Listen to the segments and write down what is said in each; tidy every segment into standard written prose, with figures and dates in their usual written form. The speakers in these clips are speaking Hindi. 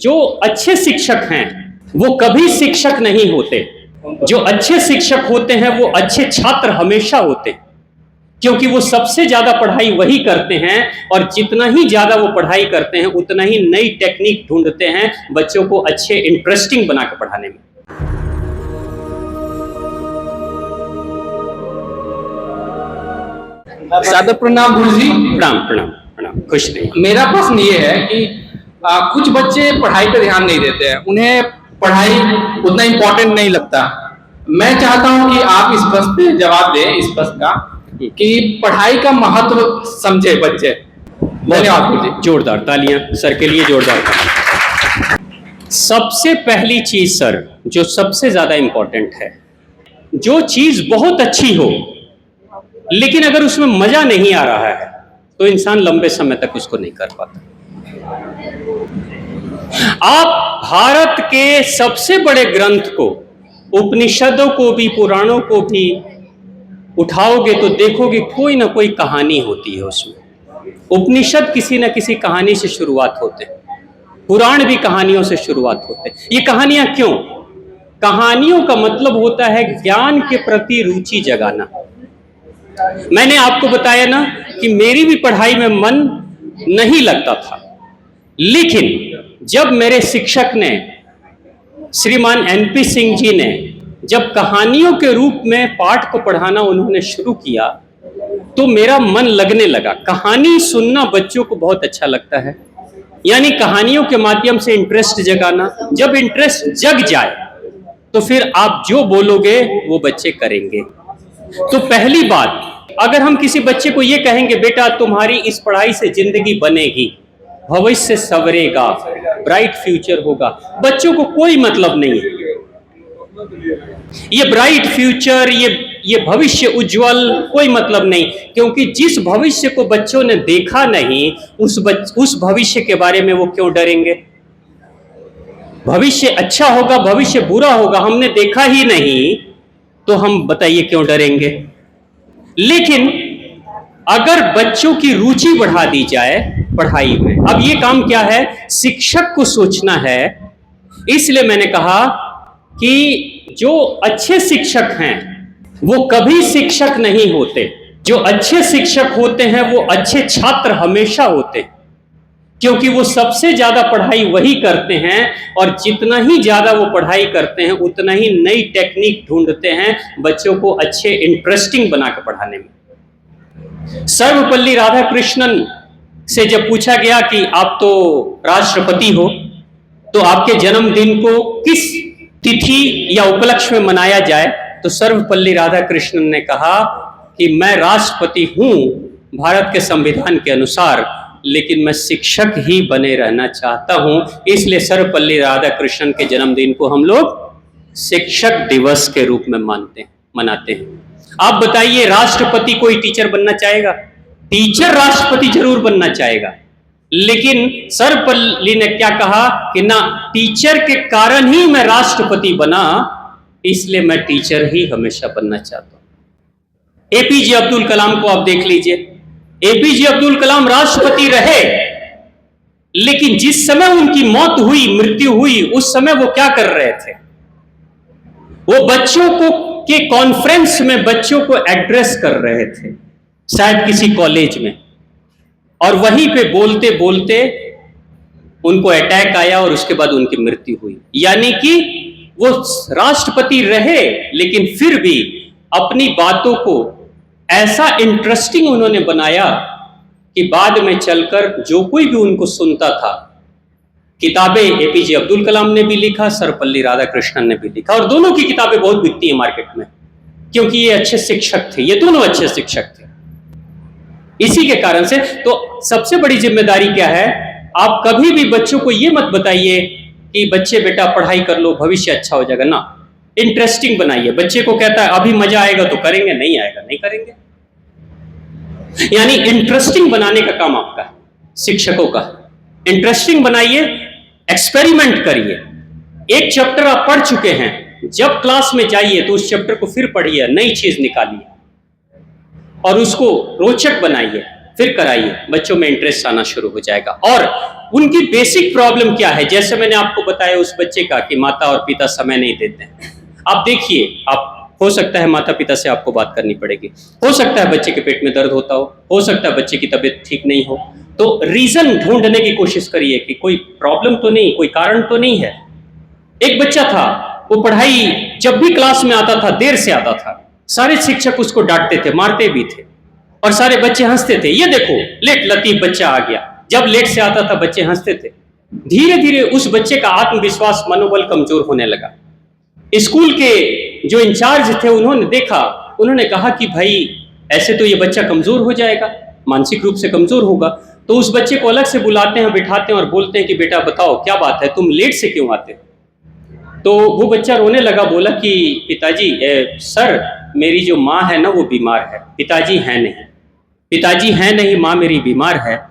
जो अच्छे शिक्षक हैं वो कभी शिक्षक नहीं होते। जो अच्छे शिक्षक होते हैं वो अच्छे छात्र हमेशा होते, क्योंकि वो सबसे ज्यादा पढ़ाई वही करते हैं, और जितना ही ज्यादा वो पढ़ाई करते हैं उतना ही नई टेक्निक ढूंढते हैं बच्चों को अच्छे इंटरेस्टिंग बना के पढ़ाने में। सादर प्रणाम गुरु जी। प्रणाम प्रणाम प्रणाम, खुश रहिए। मेरा प्रश्न ये है कि कुछ बच्चे पढ़ाई पे ध्यान नहीं देते हैं, उन्हें पढ़ाई उतना इम्पोर्टेंट नहीं लगता। मैं चाहता हूं कि आप इस प्रश्न पे जवाब दें, इस प्रश्न का कि पढ़ाई का महत्व समझे बच्चे। धन्यवाद गुरु जी। जोरदार तालियां सर के लिए, जोरदार तालियां। सबसे पहली चीज सर जो सबसे ज्यादा इंपॉर्टेंट है, जो चीज बहुत अच्छी हो लेकिन अगर उसमें मजा नहीं आ रहा है तो इंसान लंबे समय तक उसको नहीं कर पाता। आप भारत के सबसे बड़े ग्रंथ को, उपनिषदों को भी, पुराणों को भी उठाओगे तो देखोगे कोई ना कोई कहानी होती है उसमें। उपनिषद किसी न किसी कहानी से शुरुआत होते हैं, पुराण भी कहानियों से शुरुआत होते हैं। ये कहानियां क्यों? कहानियों का मतलब होता है ज्ञान के प्रति रुचि जगाना। मैंने आपको बताया ना कि मेरी भी पढ़ाई में मन नहीं लगता था, लेकिन जब मेरे शिक्षक ने, श्रीमान एनपी सिंह जी ने, जब कहानियों के रूप में पाठ को पढ़ाना उन्होंने शुरू किया तो मेरा मन लगने लगा। कहानी सुनना बच्चों को बहुत अच्छा लगता है, यानी कहानियों के माध्यम से इंटरेस्ट जगाना। जब इंटरेस्ट जग जाए तो फिर आप जो बोलोगे वो बच्चे करेंगे। तो पहली बात, अगर हम किसी बच्चे को ये कहेंगे बेटा तुम्हारी इस पढ़ाई से जिंदगी बनेगी, भविष्य संवरेगा, ब्राइट फ्यूचर होगा, बच्चों को कोई मतलब नहीं है। ये ब्राइट फ्यूचर, ये भविष्य उज्जवल, कोई मतलब नहीं, क्योंकि जिस भविष्य को बच्चों ने देखा नहीं उस भविष्य के बारे में वो क्यों डरेंगे? भविष्य अच्छा होगा, भविष्य बुरा होगा, हमने देखा ही नहीं तो हम बताइए क्यों डरेंगे? लेकिन अगर बच्चों की रुचि बढ़ा दी जाए पढ़ाई में, अब ये काम क्या है, शिक्षक को सोचना है। इसलिए मैंने कहा कि जो अच्छे शिक्षक हैं वो कभी शिक्षक नहीं होते। जो अच्छे शिक्षक होते हैं वो अच्छे छात्र हमेशा होते, क्योंकि वो सबसे ज्यादा पढ़ाई वही करते हैं, और जितना ही ज्यादा वो पढ़ाई करते हैं उतना ही नई टेक्निक ढूंढते हैं बच्चों को अच्छे इंटरेस्टिंग बना के पढ़ाने में। सर्वपल्ली राधाकृष्णन से जब पूछा गया कि आप तो राष्ट्रपति हो, तो आपके जन्मदिन को किस तिथि या उपलक्ष्य में मनाया जाए, तो सर्वपल्ली राधाकृष्णन ने कहा कि मैं राष्ट्रपति हूं भारत के संविधान के अनुसार, लेकिन मैं शिक्षक ही बने रहना चाहता हूं। इसलिए सर्वपल्ली राधाकृष्णन के जन्मदिन को हम लोग शिक्षक दिवस के रूप में मनाते हैं। आप बताइए, राष्ट्रपति कोई टीचर बनना चाहेगा? टीचर राष्ट्रपति जरूर बनना चाहेगा, लेकिन सर्वपल्ली ने क्या कहा कि ना, टीचर के कारण ही मैं राष्ट्रपति बना, इसलिए मैं टीचर ही हमेशा बनना चाहता हूं। एपीजे अब्दुल कलाम को आप देख लीजिए, एपीजे अब्दुल कलाम राष्ट्रपति रहे, लेकिन जिस समय उनकी मौत हुई, मृत्यु हुई, उस समय वो क्या कर रहे थे? वो बच्चों को के कॉन्फ्रेंस में बच्चों को एड्रेस कर रहे थे, शायद किसी कॉलेज में, और वहीं पे बोलते बोलते उनको अटैक आया और उसके बाद उनकी मृत्यु हुई। यानी कि वो राष्ट्रपति रहे, लेकिन फिर भी अपनी बातों को ऐसा इंटरेस्टिंग उन्होंने बनाया कि बाद में चलकर जो कोई भी उनको सुनता था, किताबें एपीजे अब्दुल कलाम ने भी लिखा, सर्वपल्ली राधाकृष्णन ने भी लिखा, और दोनों की किताबें बहुत बिकती हैं मार्केट में, क्योंकि ये अच्छे शिक्षक थे, ये दोनों अच्छे शिक्षक थे। इसी के कारण से तो सबसे बड़ी जिम्मेदारी क्या है, आप कभी भी बच्चों को ये मत बताइए कि बच्चे बेटा पढ़ाई कर लो भविष्य अच्छा हो जाएगा, ना, इंटरेस्टिंग बनाइए। बच्चे को कहता है अभी मजा आएगा तो करेंगे, नहीं आएगा नहीं करेंगे। यानी इंटरेस्टिंग बनाने का काम आपका है, शिक्षकों का। इंटरेस्टिंग बनाइए, एक्सपेरिमेंट करिए। एक चैप्टर आप पढ़ चुके हैं, जब क्लास में जाइए तो उस चैप्टर को फिर पढ़िए, नई चीज निकालिए और उसको रोचक बनाइए। फिर कराइए, बच्चों में इंटरेस्ट आना शुरू हो जाएगा। और उनकी बेसिक प्रॉब्लम क्या है, जैसे मैंने आपको बताया उस बच्चे का कि माता और पिता समय नहीं देते हैं। आप देखिए, आप हो सकता है माता पिता से आपको बात करनी पड़ेगी, हो सकता है बच्चे के पेट में दर्द होता हो सकता है बच्चे की तबीयत ठीक नहीं हो, तो रीजन ढूंढने की कोशिश करिए कि कोई प्रॉब्लम तो नहीं, कोई कारण तो नहीं है। एक बच्चा था, वो पढ़ाई जब भी क्लास में आता था देर से आता था, सारे शिक्षक उसको डांटते थे, मारते भी थे, और सारे बच्चे हंसते थे, ये देखो लेट लतीफ बच्चा आ गया। जब लेट से आता था बच्चे हंसते थे। धीरे धीरे उस बच्चे का आत्मविश्वास, मनोबल कमजोर होने लगा। स्कूल के जो इंचार्ज थे उन्होंने देखा, उन्होंने कहा कि भाई ऐसे तो ये बच्चा कमजोर हो जाएगा, मानसिक रूप से कमजोर होगा। तो उस बच्चे को अलग से बुलाते हैं, बिठाते हैं और बोलते हैं कि बेटा बताओ क्या बात है, तुम लेट से क्यों आते हो? तो वो बच्चा रोने लगा, बोला कि पिताजी सर मेरी जो माँ है ना वो बीमार है, पिताजी हैं नहीं, पिताजी हैं नहीं, माँ मेरी बीमार है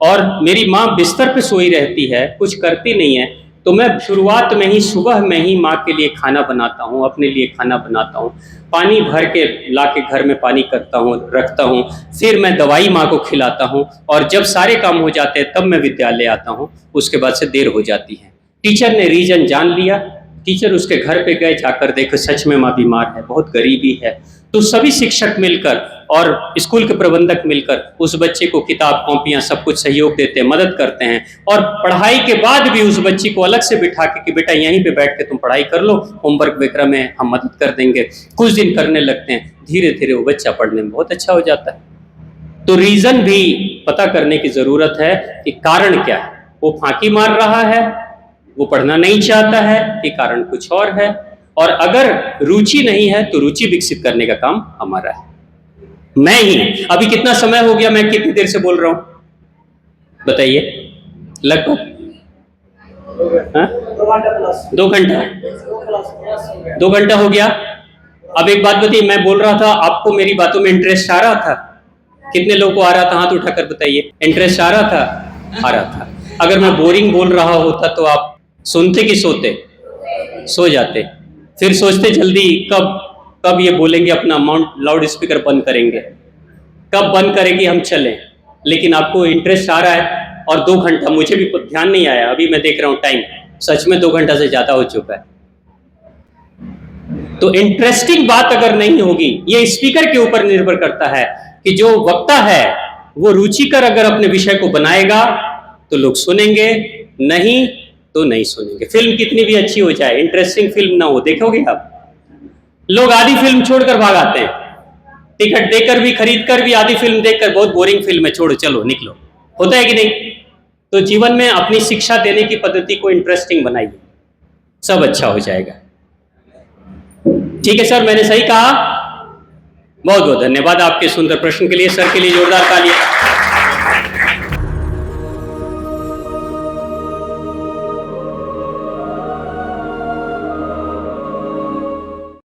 और मेरी माँ बिस्तर पे सोई रहती है, कुछ करती नहीं है। तो मैं शुरुआत में ही, सुबह में ही माँ के लिए खाना बनाता हूँ, अपने लिए खाना बनाता हूँ, पानी भर के ला के घर में पानी करता हूँ, रखता हूँ, फिर मैं दवाई माँ को खिलाता हूँ और जब सारे काम हो जाते हैं तब मैं विद्यालय आता हूँ, उसके बाद से देर हो जाती है। टीचर ने रीजन जान लिया, टीचर उसके घर पे गए, जाकर देखो सच में माँ बीमार है, बहुत गरीबी है। तो सभी शिक्षक मिलकर और स्कूल के प्रबंधक मिलकर उस बच्चे को किताब, कॉपियां, सब कुछ सहयोग देते हैं, मदद करते हैं और पढ़ाई के बाद भी उस बच्ची को अलग से बिठा के कि बेटा यहीं पे बैठ के तुम पढ़ाई कर लो, होमवर्क वगैरह में हम मदद कर देंगे। कुछ दिन करने लगते हैं, धीरे धीरे वो बच्चा पढ़ने में बहुत अच्छा हो जाता है। तो रीजन भी पता करने की जरूरत है कि कारण क्या है, वो फांकी मार रहा है, वो पढ़ना नहीं चाहता है कि कारण कुछ और है। और अगर रुचि नहीं है तो रुचि विकसित करने का काम हमारा है। मैं ही अभी कितना समय हो गया, मैं कितनी देर से बोल रहा हूं बताइए? लगभग 2 घंटा, 2 घंटा हो गया। अब एक बात बताइए, मैं बोल रहा था, आपको मेरी बातों में इंटरेस्ट आ रहा था? कितने लोगों को आ रहा था? हाथ उठाकर बताइए। इंटरेस्ट आ रहा था? आ रहा था। अगर मैं बोरिंग बोल रहा होता तो आप सुनते कि सोते? सो जाते। फिर सोचते जल्दी कब ये बोलेंगे, अपना माउंट लाउड स्पीकर बंद करेंगे, कब बंद करेंगे हम चलें। लेकिन आपको इंटरेस्ट आ रहा है और 2 घंटा, मुझे भी ध्यान नहीं आया, अभी मैं देख रहा हूँ टाइम, सच में 2 घंटा से ज्यादा हो चुका है। तो इंटरेस्टिंग बात अगर नहीं होगी, ये स्पीकर के ऊपर निर्भर करता है कि जो वक्ता है वो रुचिकर अगर अपने विषय को बनाएगा तो लोग सुनेंगे, नहीं तो नहीं सुनेंगे। फिल्म कितनी भी अच्छी हो जाए, इंटरेस्टिंग फिल्म ना हो, देखोगे आप, लोग आधी फिल्म छोड़कर भाग आते हैं, टिकट देकर भी, खरीद कर भी, आधी फिल्म देखकर बहुत बोरिंग फिल्म है, छोड़ो चलो निकलो। होता है कि नहीं? तो जीवन में अपनी शिक्षा देने की पद्धति को इंटरेस्टिंग बनाइए, सब अच्छा हो जाएगा। ठीक है सर, मैंने सही कहा? बहुत बहुत धन्यवाद आपके सुंदर प्रश्न के लिए। सर के लिए जोरदार तालियां।